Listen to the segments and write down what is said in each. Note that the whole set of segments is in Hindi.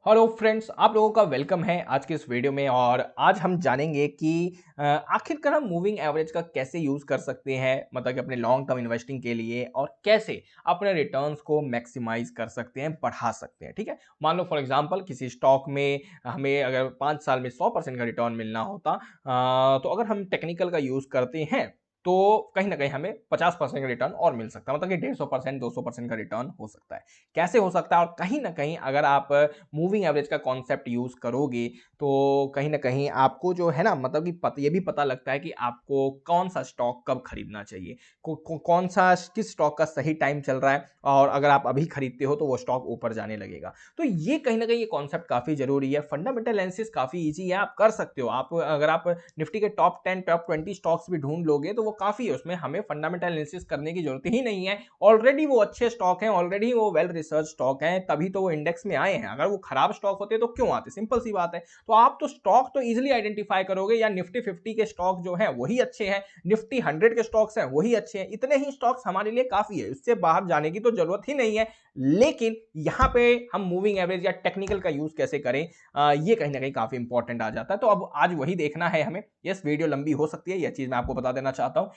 हेलो फ्रेंड्स, आप लोगों का वेलकम है आज के इस वीडियो में। और आज हम जानेंगे कि आखिरकार हम मूविंग एवरेज का कैसे यूज़ कर सकते हैं, मतलब कि अपने लॉन्ग टर्म इन्वेस्टिंग के लिए, और कैसे अपने रिटर्न्स को मैक्सिमाइज कर सकते हैं, बढ़ा सकते हैं। ठीक है, मान लो फॉर एग्जांपल किसी स्टॉक में हमें अगर 5 साल में 100% का रिटर्न मिलना होता, तो अगर हम टेक्निकल का यूज़ करते हैं तो कहीं ना कहीं हमें 50% का रिटर्न और मिल सकता है, मतलब कि 150% 200% का रिटर्न हो सकता है। कैसे हो सकता है, और कहीं ना कहीं अगर आप मूविंग एवरेज का कॉन्सेप्ट यूज करोगे तो कहीं ना कहीं आपको जो है ना, मतलब कि ये भी पता लगता है कि आपको कौन सा स्टॉक कब खरीदना चाहिए, कौन सा किस स्टॉक का सही टाइम चल रहा है, और अगर आप अभी खरीदते हो तो वो स्टॉक ऊपर जाने लगेगा। तो ये कहीं ना कहीं ये कॉन्सेप्ट काफी जरूरी है। फंडामेंटल एनालिसिस काफी इजी है, आप कर सकते हो। आप अगर आप निफ्टी के टॉप 10 टॉप 20 स्टॉक्स भी ढूंढ लोगे तो वो काफी है, उसमें हमें फंडामेंटल एनालिसिस करने की जरूरत ही नहीं है। ऑलरेडी वो अच्छे स्टॉक हैं, ऑलरेडी वो वेल रिसर्च स्टॉक हैं, तभी तो वो इंडेक्स में आए हैं। अगर वो खराब स्टॉक होते तो क्यों आते, सिंपल सी बात है। तो आप तो स्टॉक तो इजीली आइडेंटिफाई करोगे, या निफ्टी 50 के स्टॉक जो हैं वही अच्छे हैं, निफ्टी 100 के स्टॉक्स हैं वही अच्छे हैं, इतने ही स्टॉक्स हमारे लिए काफी है, उससे बाहर जाने की तो जरूरत ही नहीं है। लेकिन यहां पे हम मूविंग एवरेज या टेक्निकल का यूज कैसे करें, ये कहीं ना कहीं काफी इंपॉर्टेंट आ जाता है। तो अब आज वही देखना है हमें। यस, वीडियो लंबी हो सकती है, यह चीज मैं आपको बता देना चाहता हूं,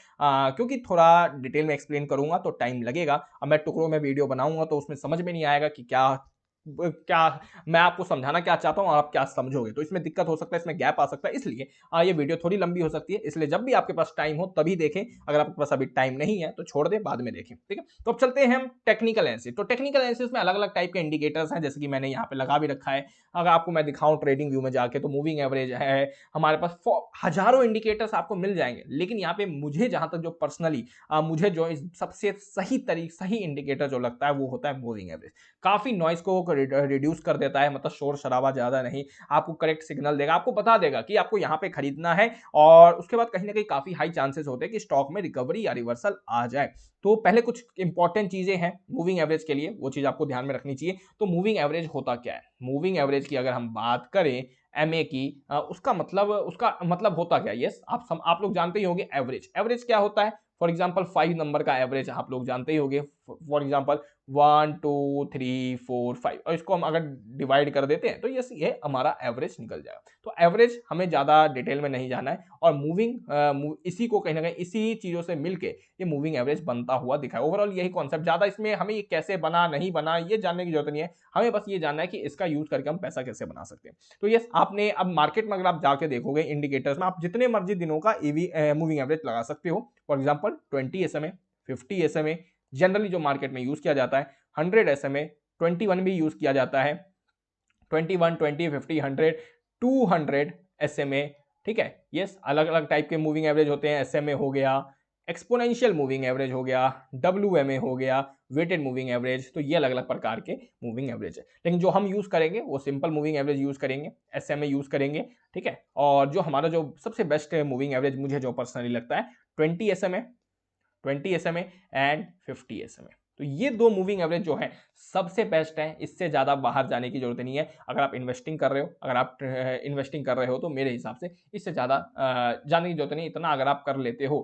क्योंकि थोड़ा डिटेल में एक्सप्लेन करूंगा तो टाइम लगेगा। अब मैं टुकड़ों में वीडियो बनाऊंगा तो उसमें समझ में नहीं आएगा कि क्या क्या मैं आपको समझाना क्या चाहता हूं और आप क्या समझोगे, तो इसमें दिक्कत हो सकता है, इसमें गैप आ सकता है। इसलिए ये वीडियो थोड़ी लंबी हो सकती है, इसलिए जब भी आपके पास टाइम हो तभी देखें। अगर आपके पास अभी टाइम नहीं है तो छोड़ दें, बाद में देखें। ठीक है, तो अब चलते हैं हम टेक्निकल एनालिसिस। तो टेक्निकल एनालिसिस में अलग अलग टाइप के इंडिकेटर्स हैं, जैसे कि मैंने यहाँ पे लगा भी रखा है। अगर आपको मैं दिखाऊं ट्रेडिंग व्यू में जाके, तो मूविंग एवरेज है, हमारे पास हजारों इंडिकेटर्स आपको मिल जाएंगे। लेकिन यहाँ पे मुझे जहां तक जो पर्सनली मुझे जो सबसे सही इंडिकेटर जो लगता है वो होता है मूविंग एवरेज। काफी नॉइस को रिड्यूस कर देता है, मतलब शोर शराबा ज्यादा नहीं, आपको करेक्ट सिग्नल देगा, आपको बता देगा कि आपको यहाँ पे खरीदना है। और उसके बाद कहीं ना कहीं काफी हाई चांसेस होते हैं कि स्टॉक में रिकवरी या रिवर्सल आ जाए। तो पहले कुछ इंपॉर्टेंट चीजें हैं मूविंग एवरेज के लिए, वो चीज आपको ध्यान में रखनी चाहिए। तो मूविंग एवरेज होता क्या है? मूविंग एवरेज की अगर हम बात करें, एमए की, उसका मतलब होता क्या है? यस, आप लोग जानते ही होंगे। एवरेज एवरेज क्या होता है? फॉर एग्जाम्पल 5 नंबर का एवरेज आप लोग जानते ही होंगे। फॉर एग्जाम्पल 1 2 3 4 5, और इसको हम अगर डिवाइड कर देते हैं तो ये हमारा एवरेज निकल जाएगा। तो एवरेज हमें ज्यादा डिटेल में नहीं जाना है, और इसी को कहीं ना कहीं इसी चीजों से मिलके ये मूविंग एवरेज बनता हुआ दिखा है। ओवरऑल यही कॉन्सेप्ट, ज्यादा इसमें हमें ये कैसे बना नहीं बना ये जानने की जरूरत नहीं है। हमें बस ये जानना है कि इसका यूज करके हम पैसा कैसे बना सकते हैं। तो यस, आपने अब मार्केट में अगर आप जाके देखोगे इंडिकेटर्स में, आप जितने मर्जी दिनों का ईवी मूविंग एवरेज लगा सकते हो। For example 20 SMA, 50 SMA generally जो मार्केट में यूज किया जाता है, 100 SMA, 21 भी यूज किया जाता है, 21 20 50 100, 200 SMA। ठीक है, यस, अलग अलग टाइप के मूविंग एवरेज होते हैं। SMA हो गया, एक्सपोनेंशियल मूविंग एवरेज हो गया, WMA हो गया, वेटेड मूविंग एवरेज। तो ये अलग अलग प्रकार के मूविंग एवरेज है, लेकिन जो हम यूज करेंगे वो सिंपल मूविंग एवरेज यूज करेंगे, SMA यूज करेंगे। ठीक है, और जो हमारा जो सबसे बेस्ट मूविंग एवरेज मुझे जो पर्सनली लगता है, 20 SMA, 20 SMA एंड 50 SMA। तो ये दो मूविंग एवरेज जो है सबसे बेस्ट है, इससे ज्यादा बाहर जाने की जरूरत नहीं है। अगर आप इन्वेस्टिंग कर रहे हो, इन्वेस्टिंग कर रहे हो तो मेरे हिसाब से इससे ज्यादा जाने की जरूरत नहीं। इतना अगर आप कर लेते हो,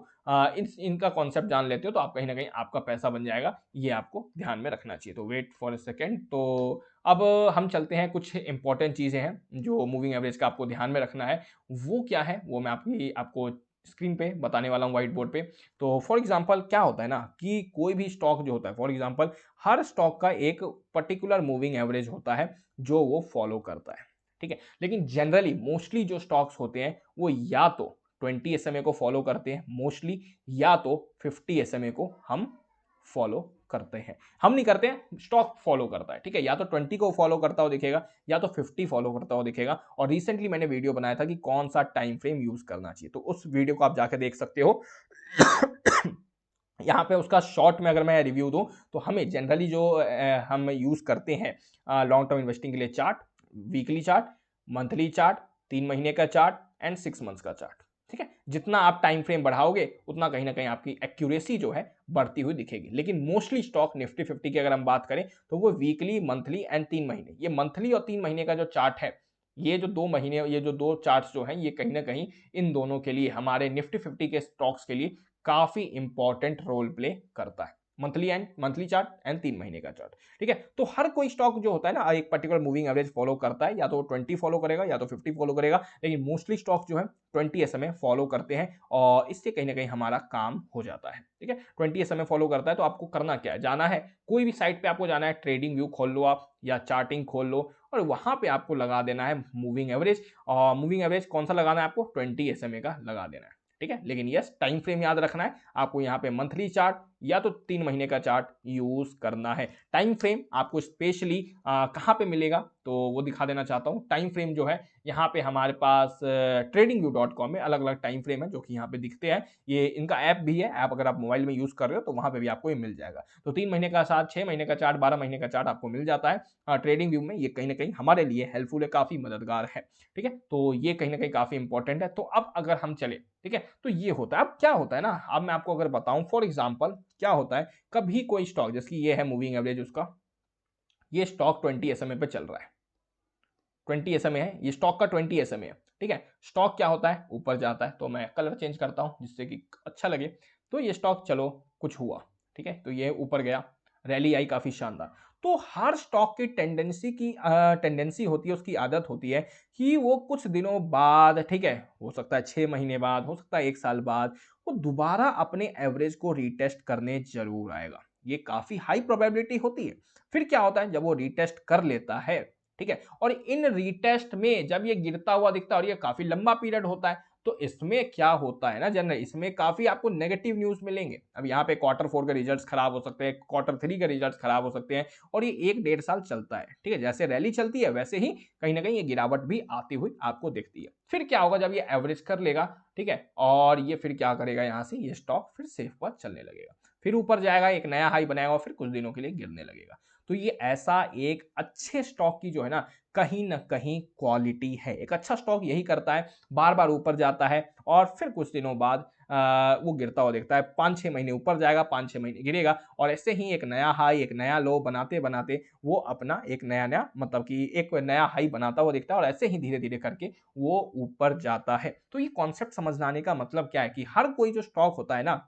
इनका कॉन्सेप्ट जान लेते हो, तो आप कहीं ना कहीं आपका पैसा बन जाएगा। ये आपको ध्यान में रखना चाहिए। तो वेट फॉर अ सेकेंड। तो अब हम चलते हैं, कुछ इंपॉर्टेंट चीजें हैं जो मूविंग एवरेज का आपको ध्यान में रखना है। वो क्या है वो मैं आपको स्क्रीन पे बताने वाला हूँ, व्हाइट बोर्ड पे। तो फॉर एग्जांपल क्या होता है ना, कि कोई भी स्टॉक जो होता है, फॉर एग्जांपल हर स्टॉक का एक पर्टिकुलर मूविंग एवरेज होता है जो वो फॉलो करता है। ठीक है, लेकिन जनरली मोस्टली जो स्टॉक्स होते हैं वो या तो 20 SMA को फॉलो करते हैं मोस्टली, या तो 50 SMA को हम फॉलो करते हैं। हम नहीं करते हैं, स्टॉक फॉलो करता है। ठीक है, या तो 20 को फॉलो करता हो दिखेगा, या तो 50 फॉलो करता हो दिखेगा। और रिसेंटली मैंने वीडियो बनाया था कि कौन सा टाइम फ्रेम यूज करना चाहिए, तो उस वीडियो को आप जाकर देख सकते हो। यहाँ पे उसका शॉर्ट में अगर मैं रिव्यू दूं, तो हमें जनरली जो हम यूज करते हैं लॉन्ग टर्म इन्वेस्टिंग के लिए, chart, weekly chart, monthly chart, 3 महीने का चार्ट एंड 6 मंथ्स का चार्ट। ठीक है, जितना आप टाइम फ्रेम बढ़ाओगे उतना कहीं ना कहीं आपकी एक्यूरेसी जो है बढ़ती हुई दिखेगी। लेकिन मोस्टली स्टॉक निफ्टी 50 की अगर हम बात करें तो वो वीकली, मंथली एंड 3 महीने, ये मंथली और 3 महीने का जो चार्ट है, ये जो 2 महीने, ये जो दो चार्ट्स जो हैं, ये कहीं ना कहीं इन दोनों के लिए, हमारे निफ्टी 50 के स्टॉक्स के लिए काफी इंपॉर्टेंट रोल प्ले करता है। मंथली चार्ट एंड 3 महीने का चार्ट। ठीक है, तो हर कोई स्टॉक जो होता है ना एक पर्टिकुलर मूविंग एवरेज फॉलो करता है, या तो 20 फॉलो करेगा या तो 50 फॉलो करेगा, लेकिन मोस्टली स्टॉक जो है 20 SMA फॉलो करते हैं और इससे कहीं ना कहीं हमारा काम हो जाता है। ठीक है, 20 SMA फॉलो करता है तो आपको करना क्या है, जाना है कोई भी साइट पे, आपको जाना है, ट्रेडिंग व्यू खोल लो आप या चार्टिंग खोल लो और वहां पे आपको लगा देना है मूविंग एवरेज। और मूविंग एवरेज कौन सा लगाना है, आपको 20 SMA का लगा देना है। ठीक है, लेकिन यस टाइम फ्रेम याद रखना है आपको, यहाँ पे मंथली चार्ट या तो 3 महीने का चार्ट यूज करना है। टाइम फ्रेम आपको स्पेशली कहां पे मिलेगा तो वो दिखा देना चाहता हूं। टाइम फ्रेम जो है यहाँ पे हमारे पास tradingview.com में अलग अलग टाइम फ्रेम है जो कि यहाँ पे दिखते हैं। ये इनका ऐप भी है, ऐप अगर आप मोबाइल में यूज कर रहे हो तो वहां पे भी आपको ये मिल जाएगा। तो 3 महीने का चार्ट, 6 महीने का चार्ट, 12 महीने का चार्ट आपको मिल जाता है ट्रेडिंग व्यू में। ये कहीं ना कहीं हमारे लिए हेल्पफुल है, काफी मददगार है। ठीक है, तो ये कहीं ना कहीं काफी इंपॉर्टेंट है। तो अब अगर हम चले, ठीक है, तो ये होता है। अब क्या होता है ना, अब मैं आपको अगर बताऊं फॉर एग्जांपल क्या होता है, कभी कोई स्टॉक जैसे कि ये है मूविंग एवरेज उसका, ये स्टॉक 20 SMA पे चल रहा है, 20 SMA है ये स्टॉक का, 20 SMA है। ठीक है, स्टॉक क्या होता है, ऊपर जाता है, तो मैं कलर चेंज करता हूं जिससे कि अच्छा लगे। तो ये स्टॉक चलो कुछ हुआ, ठीक है, तो ये ऊपर गया, रैली आई काफी शानदार। तो हर स्टॉक की टेंडेंसी होती है, उसकी आदत होती है कि वो कुछ दिनों बाद, ठीक है, हो सकता है 6 महीने बाद, हो सकता है 1 साल बाद, वो दोबारा अपने एवरेज को रीटेस्ट करने जरूर आएगा। ये काफी हाई प्रोबेबिलिटी होती है। फिर क्या होता है, जब वो रीटेस्ट कर लेता है, ठीक है, और इन रीटेस्ट में जब ये गिरता हुआ दिखता है और ये काफी लंबा पीरियड होता है, तो इसमें क्या होता है ना जनरल, इसमें काफी आपको नेगेटिव न्यूज मिलेंगे। अब यहाँ पे Q4 के रिजल्ट्स खराब हो सकते हैं, Q3 के रिजल्ट्स खराब हो सकते हैं, और ये 1-1.5 साल चलता है। ठीक है, जैसे रैली चलती है वैसे ही कहीं ना कहीं ये गिरावट भी आती हुई आपको दिखती है। फिर क्या होगा, जब ये एवरेज कर लेगा, ठीक है, और ये फिर क्या करेगा, यहाँ से ये स्टॉक फिर सेफ पर चलने लगेगा, फिर ऊपर जाएगा, एक नया हाई बनाएगा और फिर कुछ दिनों के लिए गिरने लगेगा। तो ये ऐसा एक अच्छे स्टॉक की जो है ना कहीं ना कहीं क्वालिटी है। एक अच्छा स्टॉक यही करता है, बार बार ऊपर जाता है और फिर कुछ दिनों बाद वो गिरता हुआ दिखता है। 5-6 महीने ऊपर जाएगा, 5-6 महीने गिरेगा, और ऐसे ही एक नया हाई, एक नया लो बनाते बनाते वो अपना एक नया नया मतलब कि एक नया हाई बनाता हुआ दिखता है, और ऐसे ही धीरे धीरे करके वो ऊपर जाता है। तो ये कॉन्सेप्ट समझने का मतलब क्या है कि हर कोई जो स्टॉक होता है ना,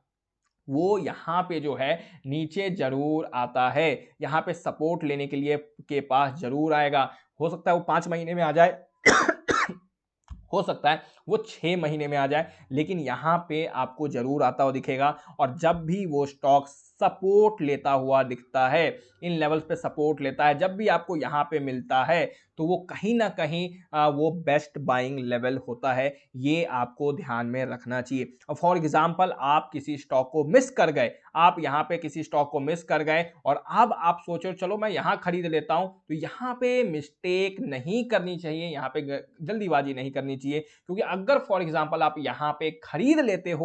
वो यहाँ पे जो है नीचे जरूर आता है, यहाँ पे सपोर्ट लेने के लिए के पास जरूर आएगा। हो सकता है वो 5 महीने में आ जाए हो सकता है वो 6 महीने में आ जाए, लेकिन यहाँ पे आपको जरूर आता हुआ दिखेगा। और जब भी वो स्टॉक सपोर्ट लेता हुआ दिखता है, इन लेवल्स पे सपोर्ट लेता है, जब भी आपको यहाँ पे मिलता है, तो वो कहीं ना कहीं वो बेस्ट बाइंग लेवल होता है। ये आपको ध्यान में रखना चाहिए। और फॉर एग्जांपल आप किसी स्टॉक को मिस कर गए, आप यहाँ पे किसी स्टॉक को मिस कर गए और अब आप सोचो चलो मैं यहाँ खरीद लेता हूँ, तो यहाँ पे मिस्टेक नहीं करनी चाहिए, यहाँ पे जल्दीबाजी नहीं करनी चाहिए। क्योंकि अगर फॉर एग्जांपल आप यहाँ पे खरीद लेते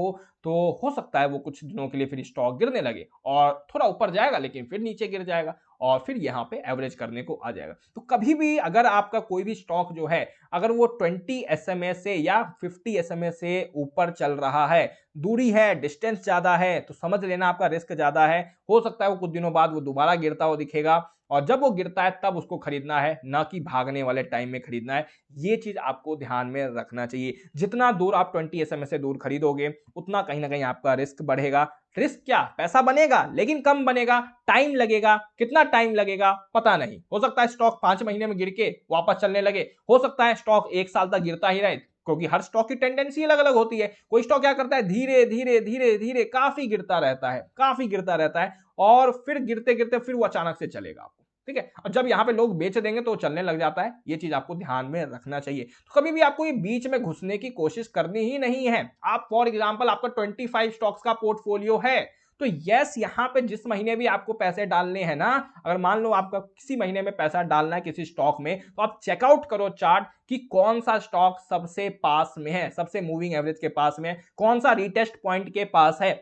तो हो सकता है वो कुछ दिनों के लिए फिर स्टॉक गिरने लगे और थोड़ा ऊपर जाएगा लेकिन फिर नीचे गिर जाएगा और फिर यहाँ पे एवरेज करने को आ जाएगा। तो कभी भी अगर आपका कोई भी स्टॉक जो है, अगर वो 20 SMA से या 50 SMA से ऊपर चल रहा है, दूरी है, डिस्टेंस ज्यादा है, तो समझ लेना आपका रिस्क ज्यादा है। हो सकता है वो कुछ दिनों बाद वो दोबारा गिरता हुआ दिखेगा, और जब वो गिरता है तब उसको खरीदना है, ना कि भागने वाले टाइम में खरीदना है। ये चीज आपको ध्यान में रखना चाहिए। जितना दूर आप 20 SMA से दूर खरीदोगे, उतना कहीं ना कहीं आपका रिस्क बढ़ेगा। रिस्क क्या, पैसा बनेगा लेकिन कम बनेगा, टाइम लगेगा, कितना टाइम लगेगा पता नहीं। हो सकता है स्टॉक 5 महीने में गिर के वापस चलने लगे, हो सकता है स्टॉक 1 साल तक गिरता ही रहे, क्योंकि हर स्टॉक की टेंडेंसी अलग अलग होती है। कोई स्टॉक क्या करता है, धीरे धीरे धीरे धीरे काफी गिरता रहता है, काफी गिरता रहता है, और फिर गिरते गिरते फिर वो अचानक से चलेगा आपको। ठीक है, और जब यहाँ पे लोग बेच देंगे तो चलने लग जाता है। ये चीज आपको ध्यान में रखना चाहिए। तो कभी भी आपको ये बीच में घुसने की कोशिश करनी ही नहीं है। आप फॉर एग्जांपल आपका 25 स्टॉक्स का पोर्टफोलियो है, तो यस यहाँ पे जिस महीने भी आपको पैसे डालने हैं ना, अगर मान लो आपका किसी महीने में पैसा डालना है किसी स्टॉक में, तो आप चेकआउट करो चार्ट कि कौन सा स्टॉक सबसे पास में है, सबसे मूविंग एवरेज के पास में है, कौन सा रीटेस्ट पॉइंट के पास है,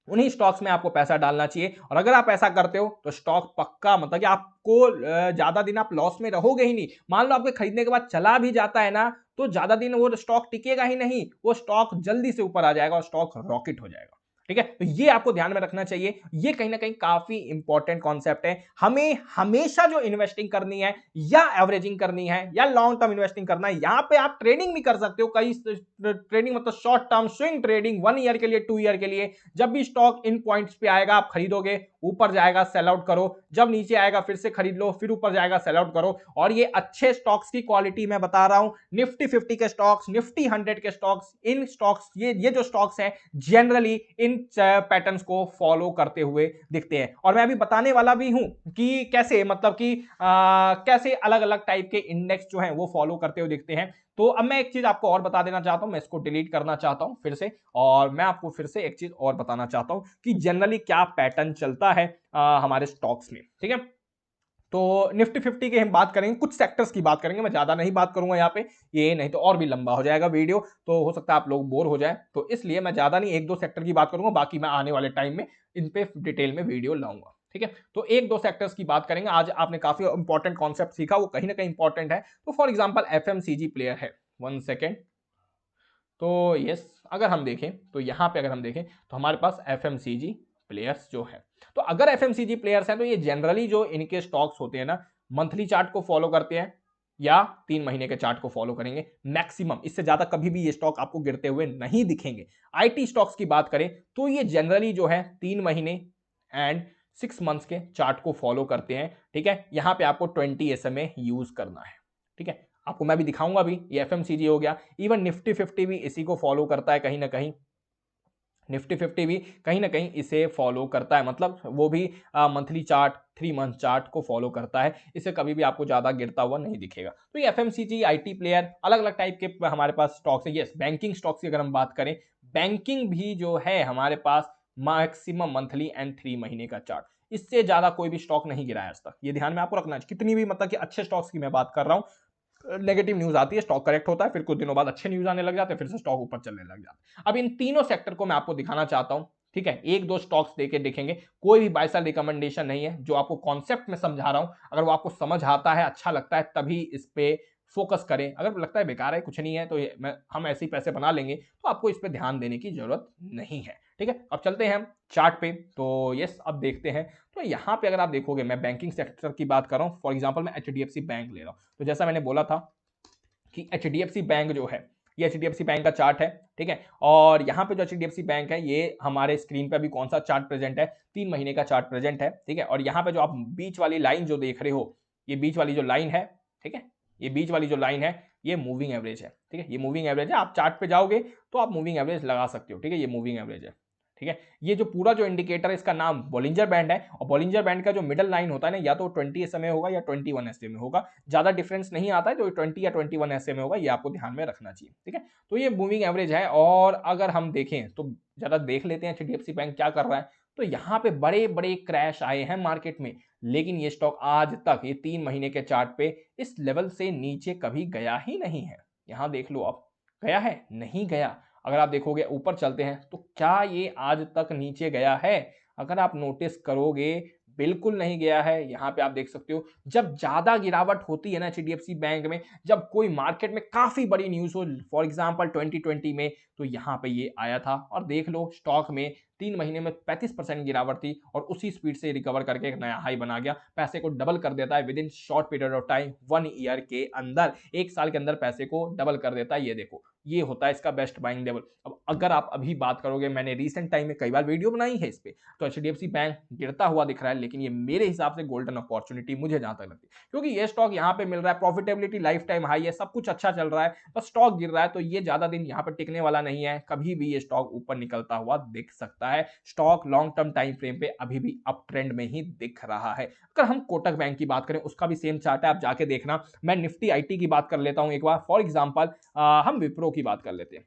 उन्हीं स्टॉक्स में आपको पैसा डालना चाहिए। और अगर आप ऐसा करते हो तो स्टॉक पक्का, मतलब कि आपको ज्यादा दिन आप लॉस में रहोगे ही नहीं। मान लो आपके खरीदने के बाद चला भी जाता है ना, तो ज्यादा दिन वो स्टॉक टिकेगा ही नहीं, वो स्टॉक जल्दी से ऊपर आ जाएगा और स्टॉक रॉकेट हो जाएगा। ठीक है, तो ये आपको ध्यान में रखना चाहिए। ये कहीं ना कहीं काफी इंपॉर्टेंट कॉन्सेप्ट है। हमें हमेशा जो इन्वेस्टिंग करनी है, या एवरेजिंग करनी है, या लॉन्ग टर्म इन्वेस्टिंग करना है, यहां पे आप ट्रेडिंग भी कर सकते हो। कई ट्रेडिंग मतलब short term swing trading, 1 year के लिए, 2 ईयर के लिए, जब भी स्टॉक इन पॉइंट्स पे आएगा आप खरीदोगे, ऊपर जाएगा सेल आउट करो, जब नीचे आएगा फिर से खरीद लो, फिर ऊपर जाएगा सेल आउट करो। और ये अच्छे स्टॉक्स की क्वालिटी मैं बता रहा हूं, निफ्टी 50 के स्टॉक्स, निफ्टी 100 के स्टॉक्स, इन स्टॉक्स ये जो स्टॉक्स हैं जनरली इन पैटर्न्स को फॉलो करते हुए दिखते हैं। और मैं अभी बताने वाला भी हूं कि कैसे, मतलब कि कैसे अलग अलग टाइप के इंडेक्स जो हैं वो फॉलो करते हुए दिखते हैं। तो अब मैं एक चीज आपको और बता देना चाहता हूं, मैं इसको डिलीट करना चाहता हूं फिर से, और मैं आपको फिर से एक चीज और बताना चाहता हूं कि जनरली क्या पैटर्न चलता है हमारे स्टॉक्स में, ठीक है। तो निफ्टी 50 की हम बात करेंगे, कुछ सेक्टर्स की बात करेंगे, मैं ज्यादा नहीं बात करूंगा यहाँ पे, ये नहीं तो और भी लंबा हो जाएगा वीडियो, तो हो सकता है आप लोग बोर हो जाए, तो इसलिए मैं ज्यादा नहीं, एक दो सेक्टर की बात करूंगा, बाकी मैं आने वाले टाइम में इन पे डिटेल में वीडियो लाऊंगा, ठीक है। तो एक दो सेक्टर्स की बात करेंगे। आज आपने काफी इंपॉर्टेंट कॉन्सेप्ट सीखा, वो कहीं ना कहीं इंपॉर्टेंट है। तो फॉर एग्जाम्पल एफएमसीजी प्लेयर है, 1 सेकेंड। तो यस, अगर हम देखें तो यहां पे अगर हम देखें तो हमारे पास एफएमसीजी प्लेयर्स जो है, तो अगर एफएमसीजी प्लेयर्स हैं तो ये जनरली जो इनके स्टॉक्स होते हैं ना, मंथली चार्ट को फॉलो करते हैं या 3 महीने के चार्ट को फॉलो करेंगे मैक्सिमम, इससे ज्यादा कभी भी ये स्टॉक आपको गिरते हुए नहीं दिखेंगे। आईटी स्टॉक्स की बात करें तो ये जनरली जो है 3 महीने एंड 6 मंथ्स के चार्ट को फॉलो करते हैं, ठीक है। यहां पे आपको 20 SMA यूज करना है, ठीक है। आपको मैं भी दिखाऊंगा भी, ये एफएमसीजी हो गया। इवन निफ्टी 50 भी इसी को फॉलो करता है कहीं ना कहीं, निफ्टी 50 भी कहीं ना कहीं इसे फॉलो करता है, मतलब वो भी मंथली चार्ट, 3 मंथ चार्ट को फॉलो करता है। इसे कभी भी आपको ज्यादा गिरता हुआ नहीं दिखेगा। तो ये एफएमसीजी, आईटी प्लेयर, अलग अलग टाइप के हमारे पास स्टॉक्स है। यस, बैंकिंग स्टॉक्स की अगर हम बात करें, बैंकिंग भी जो है हमारे पास मैक्सिमम मंथली एंड 3 महीने का चार्ट, इससे ज्यादा कोई भी स्टॉक नहीं गिरा है आज तक, ये ध्यान में आपको रखना है। कितनी भी, मतलब कि अच्छे स्टॉक्स की मैं बात कर रहा हूं, नेगेटिव न्यूज आती है, स्टॉक करेक्ट होता है, फिर कुछ दिनों बाद अच्छे न्यूज आने लग जाते हैं, फिर से स्टॉक ऊपर चलने लग जाता है। अब इन तीनों सेक्टर को मैं आपको दिखाना चाहता हूं, ठीक है। एक दो स्टॉक्स देके देखेंगे, कोई भी बाय सेल रिकमेंडेशन नहीं है, जो आपको कॉन्सेप्ट में समझा रहा हूं, अगर वो आपको समझ आता है, अच्छा लगता है, तभी इस पे फोकस करें। अगर लगता है बेकार है, कुछ नहीं है, तो हम ऐसे ही पैसे बना लेंगे, तो आपको इस पे ध्यान देने की जरूरत नहीं है, ठीक है। अब चलते हैं हम चार्ट पे। तो यस, अब देखते हैं। तो यहाँ पे अगर आप देखोगे, मैं बैंकिंग सेक्टर की बात कर रहा हूँ, फॉर एग्जाम्पल मैं एचडीएफसी बैंक ले रहा हूँ। तो जैसा मैंने बोला था कि एचडीएफसी बैंक जो है, ये एचडीएफसी बैंक का चार्ट है, ठीक है। और यहाँ पे जो एचडीएफसी बैंक है, ये हमारे स्क्रीन पे अभी कौन सा चार्ट प्रेजेंट है, 3 महीने का चार्ट प्रेजेंट है, ठीक है। और यहाँ पे जो आप बीच वाली लाइन जो देख रहे हो, ये बीच वाली जो लाइन है, ठीक है, ये बीच वाली जो लाइन है, ये मूविंग एवरेज है, ठीक है। ये मूविंग एवरेज है, आप चार्ट पे जाओगे तो आप मूविंग एवरेज लगा सकते हो, ठीक है। ये मूविंग एवरेज है, ठीक है। ये जो पूरा जो इंडिकेटर है, इसका नाम बॉलिंजर बैंड है, और बॉलिंजर बैंड का जो मिडल लाइन होता है ना, या तो 20 SMA होगा या 21 SMA होगा, ज्यादा डिफरेंस नहीं आता है, तो 20 या 21 SMA होगा, ये आपको ध्यान में रखना चाहिए, ठीक है। तो ये मूविंग एवरेज है। और अगर हम देखें तो ज्यादा देख लेते हैं एचडीएफसी बैंक क्या कर रहा है। तो यहाँ पे बड़े बड़े क्रैश आए हैं मार्केट में, लेकिन ये स्टॉक आज तक, ये 3 महीने के चार्ट पे इस लेवल से नीचे कभी गया ही नहीं है। यहाँ देख लो, आप गया है, नहीं गया। अगर आप देखोगे, ऊपर चलते हैं, तो क्या ये आज तक नीचे गया है? अगर आप नोटिस करोगे, बिल्कुल नहीं गया है। यहाँ पे आप देख सकते हो, जब ज्यादा गिरावट होती है ना एचडीएफसी बैंक में, जब कोई मार्केट में काफी बड़ी न्यूज हो, फॉर एग्जांपल 2020 में, तो यहाँ पे ये आया था। और देख लो, स्टॉक में 3 महीने में 35% गिरावट थी, और उसी स्पीड से रिकवर करके एक नया हाई बना गया। पैसे को डबल कर देता है with in short period of time, 1 year के अंदर, 1 साल के अंदर पैसे को डबल कर देता है। ये देखो, ये होता है इसका बेस्ट बाइंग लेवल। अब अगर आप अभी बात करोगे, मैंने रिसेंट टाइम में कई बार वीडियो बनाई है इस पे, तो एचडीएफसी बैंक गिरता हुआ दिख रहा है, लेकिन ये मेरे हिसाब से गोल्डन अपॉर्चुनिटी मुझे जहां तक लगती है, क्योंकि ये स्टॉक यहाँ पे मिल रहा है, प्रॉफिटेबिलिटी लाइफ टाइम हाई है, सब कुछ अच्छा चल रहा है, बस स्टॉक गिर रहा है, तो ये ज्यादा दिन यहाँ पे टिकने वाला नहीं है। कभी भी ये स्टॉक ऊपर निकलता हुआ दिख सकता है। Stock long term time frame पे अभी भी अप ट्रेंड में ही दिख रहा है। अगर हम कोटक बैंक की बात करें, उसका भी सेम चार्ट है, आप जाके देखना। मैं निफ्टी आईटी की बात कर लेता हूं एक बार, फॉर एग्जांपल हम विप्रो की बात कर लेते हैं।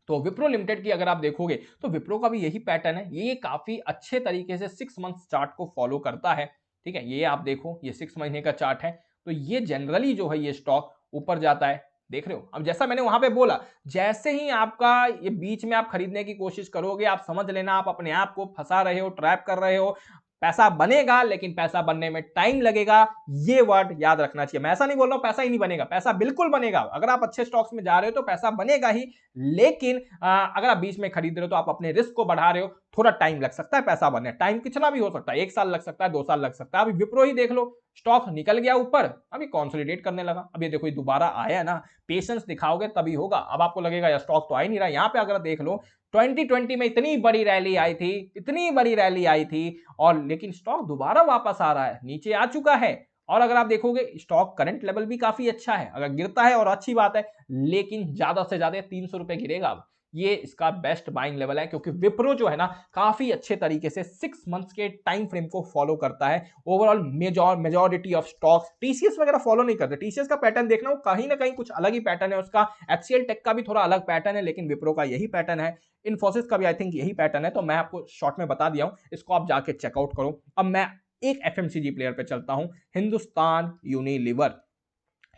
तो विप्रो लिमिटेड की अगर आप देखोगे, तो विप्रो का भी यही पैटर्न है, ये काफी अच्छे तरीके से 6 मंथ्स चार्ट को फॉलो करता है, ठीक है। ये आप देखो, ये 6 महीने का चार्ट है, तो ये जनरली जो है ये स्टॉक ऊपर जाता है, देख रहे हो। अब जैसा मैंने वहां पे बोला, जैसे ही आपका ये बीच में आप खरीदने की कोशिश करोगे, आप समझ लेना आप अपने आप को फंसा रहे हो, ट्रैप कर रहे हो। पैसा बनेगा, लेकिन पैसा बनने में टाइम लगेगा, ये वर्ड याद रखना चाहिए। मैं ऐसा नहीं बोल रहा हूं पैसा ही नहीं बनेगा, पैसा बिल्कुल बनेगा। अगर आप अच्छे स्टॉक्स में जा रहे हो तो पैसा बनेगा ही, लेकिन अगर आप बीच में खरीद रहे हो तो आप अपने रिस्क को बढ़ा रहे हो, थोड़ा टाइम लग सकता है पैसा बनने, टाइम कितना भी हो सकता है, 1 साल लग सकता है, 2 साल लग सकता है। अभी विप्रो ही देख लो, स्टॉक निकल गया ऊपर, अभी कंसोलिडेट करने लगा, अब ये देखो ये दोबारा आया ना, पेशेंस दिखाओगे तभी होगा। अब आपको लगेगा यार स्टॉक तो आ ही नहीं रहा, यहाँ पे अगर देख लो 2020 में इतनी बड़ी रैली आई थी, इतनी बड़ी रैली आई थी, और लेकिन स्टॉक दोबारा वापस आ रहा है, नीचे आ चुका है। और अगर आप देखोगे स्टॉक करंट लेवल भी काफी अच्छा है, अगर गिरता है और अच्छी बात है, लेकिन ज्यादा से ज्यादा 300 रुपए गिरेगा अब, ये इसका बेस्ट बाइंग लेवल है, क्योंकि विप्रो जो है ना काफी अच्छे तरीके से 6 मंथ्स के टाइम फ्रेम को फॉलो करता है। Overall majority of stocks, TCS वगैरह फॉलो नहीं करते, टीसीएस का पैटर्न देखना वो कहीं ना कहीं कुछ अलग ही पैटर्न है उसका, एचसीएल टेक का भी थोड़ा अलग पैटर्न है, लेकिन विप्रो का यही पैटर्न है, इन्फोसिस का भी आई थिंक यही पैटर्न है। तो मैं आपको शॉर्ट में बता दिया हूं, इसको आप जाके चेकआउट करो। अब मैं एक एफएमसीजी प्लेयर पे चलता हूं, हिंदुस्तान यूनिलीवर।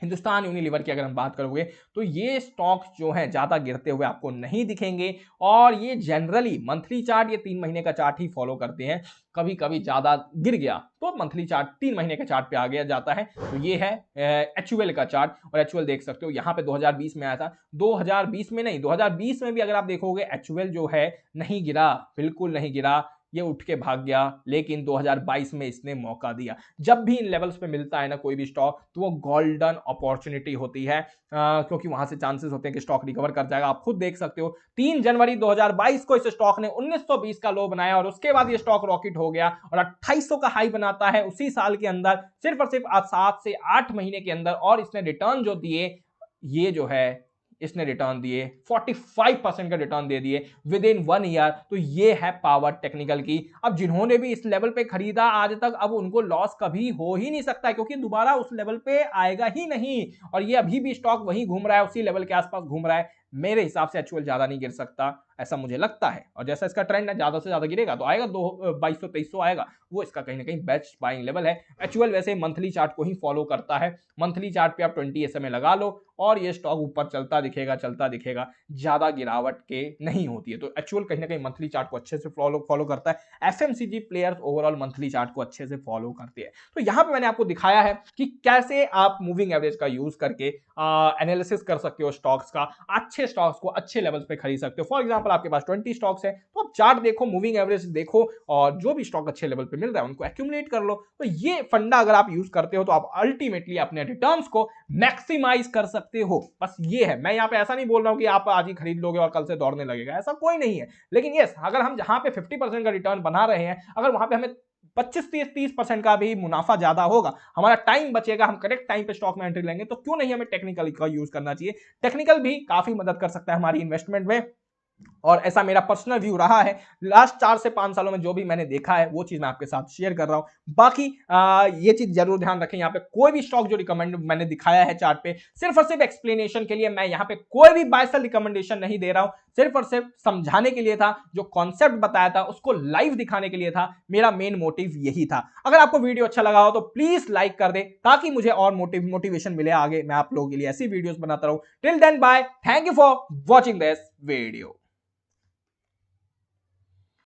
हिंदुस्तान यूनिलीवर की अगर हम बात करोगे तो ये स्टॉक्स जो है ज्यादा गिरते हुए आपको नहीं दिखेंगे, और ये जनरली मंथली चार्ट, ये 3 महीने का चार्ट ही फॉलो करते हैं। कभी कभी ज्यादा गिर गया तो मंथली चार्ट 3 महीने के चार्ट पे आ गया जाता है। तो ये है एचयूएल का चार्ट, और एचयूएल देख सकते हो यहाँ पे 2020 में आया था, 2020 में नहीं, 2020 में भी अगर आप देखोगे एचयूएल जो है नहीं गिरा, बिल्कुल नहीं गिरा, ये उठ के भाग गया। लेकिन 2022 में इसने मौका दिया। जब भी इन लेवल्स पे मिलता है ना कोई भी स्टॉक, तो वो गोल्डन अपॉर्चुनिटी होती है, क्योंकि वहां से चांसेस होते हैं कि स्टॉक रिकवर कर जाएगा। आप खुद देख सकते हो 3 जनवरी 2022 को इस स्टॉक ने 1920 का लो बनाया, और उसके बाद ये स्टॉक रॉकेट हो गया और 2800 का हाई बनाता है उसी साल के अंदर, सिर्फ और सिर्फ 7 से 8 महीने के अंदर। और इसने रिटर्न जो दिए, ये जो है इसने रिटर्न दिए 45% का रिटर्न दे दिए विद इन 1 ईयर। तो ये है पावर टेक्निकल की। अब जिन्होंने भी इस लेवल पे खरीदा आज तक, अब उनको लॉस कभी हो ही नहीं सकता है, क्योंकि दोबारा उस लेवल पे आएगा ही नहीं। और ये अभी भी स्टॉक वहीं घूम रहा है, उसी लेवल के आसपास घूम रहा है। मेरे हिसाब से एचयूएल ज्यादा नहीं गिर सकता, ऐसा मुझे लगता है। और जैसा इसका ट्रेंड है, ज्यादा से ज्यादा गिरेगा तो आएगा 2200-2300 आएगा, वो इसका कहीं ना कहीं बेस्ट बाइंग लेवल है। एचयूएल वैसे मंथली चार्ट को ही फॉलो करता है, मंथली चार्ट पे आप 20 SMA लगा लो, और ये स्टॉक ऊपर चलता दिखेगा, ज्यादा गिरावट के नहीं होती है। तो एचयूएल कहीं ना कहीं मंथली चार्ट को अच्छे से फॉलो करता है। FMCG players overall monthly chart को अच्छे से फॉलो करते हैं। तो यहां पे मैंने आपको दिखाया है कि कैसे आप मूविंग एवरेज का यूज करके एनालिसिस कर सकते हो स्टॉक्स का, अच्छे स्टॉक्स को अच्छे लेवल्स पे खरीद सकते हो। फॉर एग्जांपल आपके पास 20 स्टॉक्स है, तो आप चार्ट देखो, मूविंग एवरेज देखो, और जो भी स्टॉक अच्छे लेवल पे मिल रहा है उनको एक्यूमुलेट कर लो। तो ये फंडा अगर आप यूज करते हो तो आप अल्टीमेटली अपने रिटर्न्स को मैक्सिमाइज कर सकते हो। बस ये है, मैं यहाँ पे ऐसा नहीं बोल रहा हूं कि आप आज ही खरीद लोगे और कल से दौड़ने लगेगा, ऐसा कोई नहीं है। लेकिन यस, अगर हम जहां पे 50% का रिटर्न बना रहे हैं, अगर वहां पे हमें 25-30% का भी मुनाफा ज्यादा होगा, हमारा टाइम बचेगा, हम करेक्ट टाइम पे स्टॉक में एंट्री लेंगे, तो क्यों नहीं हमें टेक्निकल का यूज करना चाहिए। टेक्निकल भी काफी मदद कर सकता है हमारी इन्वेस्टमेंट में, और ऐसा मेरा पर्सनल व्यू रहा है। लास्ट 4 से 5 सालों में जो भी मैंने देखा है वो चीज मैं आपके साथ शेयर कर रहा हूं। बाकी ये चीज जरूर ध्यान रखें, यहाँ पे कोई भी स्टॉक जो रिकमेंड मैंने दिखाया है चार्ट पे, सिर्फ और सिर्फ एक्सप्लेनेशन के लिए, मैं यहाँ पे कोई भी बाय सेल रिकमेंडेशन नहीं दे रहा हूं, सिर्फ और सिर्फ समझाने के लिए था। जो कॉन्सेप्ट बताया था उसको लाइव दिखाने के लिए था, मेरा मेन मोटिव यही था। अगर आपको वीडियो अच्छा लगा हो तो प्लीज लाइक कर दे, ताकि मुझे और मोटिवेशन मिले, आगे मैं आप लोगों के लिए ऐसी वीडियोस बनाता रहूं। Till then bye, thank you for watching this video.